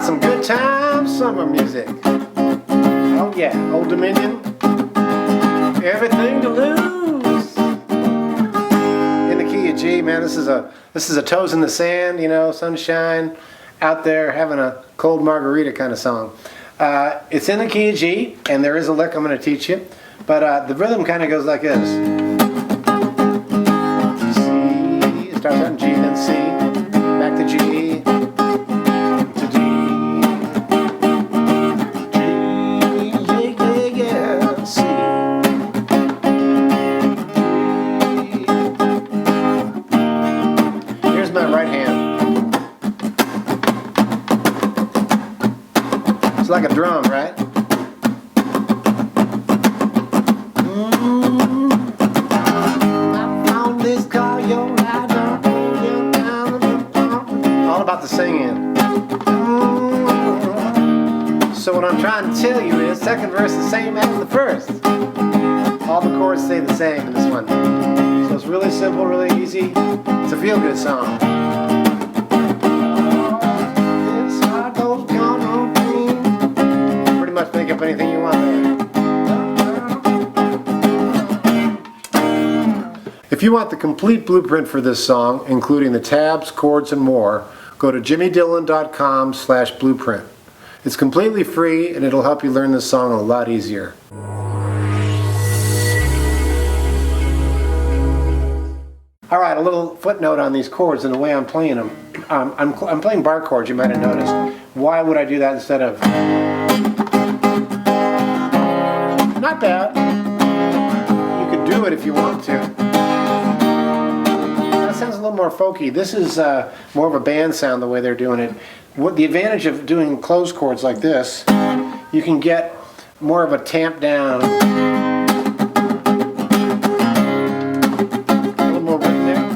some good time summer music. Oh yeah, Old Dominion. Everything to lose. In the key of G, man. This is a toes in the sand, you know, sunshine, out there having a cold margarita kind of song. It's in the key of G, and there is a lick I'm going to teach you, but the rhythm kind of goes like this. C, it starts out in G, then C, back to G, to D, G, yeah, yeah, yeah, C. Here's my right hand. It's like a drum, right? All about the singing. So what I'm trying to tell you is, second verse the same as the first. All the chords stay the same in this one. So it's really simple, really easy. It's a feel-good song. Pretty much make up anything you want there. If you want the complete blueprint for this song, including the tabs, chords, and more, go to jimmydillon.com/blueprint. It's completely free, and it'll help you learn this song a lot easier. All right, a little footnote on these chords and the way I'm playing them. I'm playing bar chords, you might have noticed. Why would I do that instead of... Not bad. You could do it if you want to. Sounds a little more folky. This is more of a band sound the way they're doing it. What the advantage of doing closed chords like this, you can get more of a tamp down. A little more rhythm there.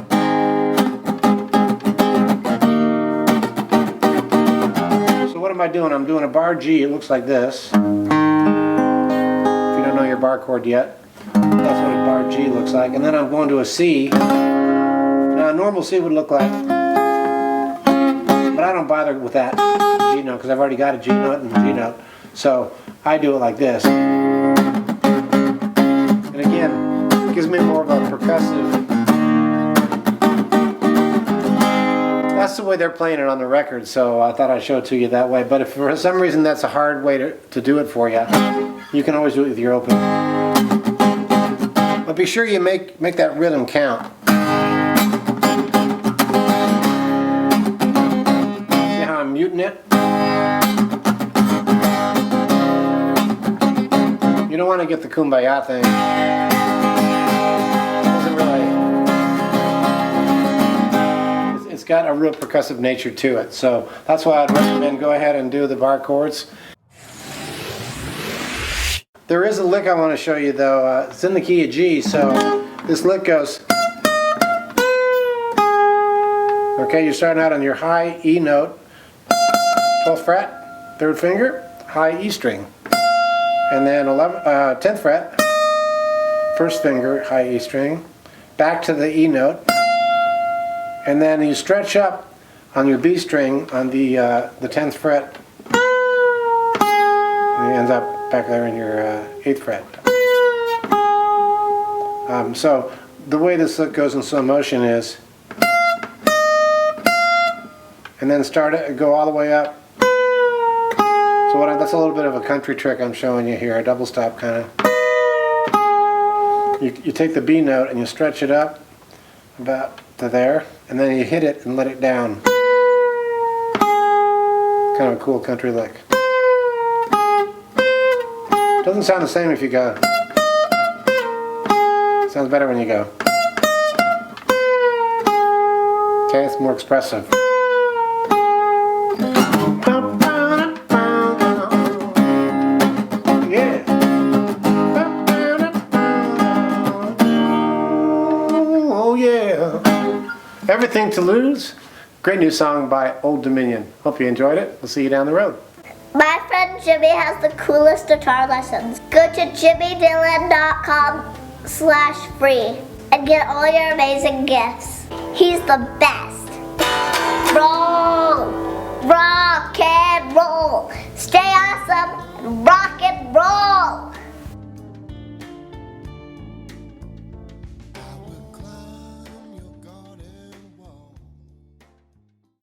So what am I doing? I'm doing a bar G. It looks like this. If you don't know your bar chord yet, that's what a bar G looks like. And then I'm going to a C. Now, a normal C would look like, but I don't bother with that G note because I've already got a G note and a G note. So I do it like this. And again, it gives me more of a percussive. That's the way they're playing it on the record, so I thought I'd show it to you that way. But if for some reason that's a hard way to do it for you, you can always do it with your open. But be sure you make that rhythm count. I'm muting it. You don't want to get the kumbaya thing. It doesn't really. It's got a real percussive nature to it, so that's why I'd recommend go ahead and do the bar chords. There is a lick I want to show you though. It's in the key of G, so this lick goes. Okay, you're starting out on your high E note. 12th fret, 3rd finger, high E string, and then 10th fret, 1st finger, high E string, back to the E note, and then you stretch up on your B string on the 10th fret, and it ends up back there in your 8th fret. So the way this goes in slow motion is, and then go all the way up. So that's a little bit of a country trick I'm showing you here, a double stop kind of. You take the B note and you stretch it up about to there, and then you hit it and let it down. Kind of a cool country lick. Doesn't sound the same if you go. Sounds better when you go. Okay, it's more expressive. Everything to Lose. Great new song by Old Dominion. Hope you enjoyed it. We'll see you down the road. My friend Jimmy has the coolest guitar lessons. Go to jimmydillon.com/free and get all your amazing gifts. He's the best. Roll, rock and roll. awesome and rock and roll.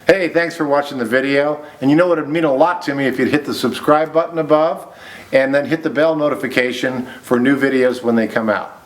Hey, thanks for watching the video. And you know what, it would mean a lot to me if you'd hit the subscribe button above and then hit the bell notification for new videos when they come out.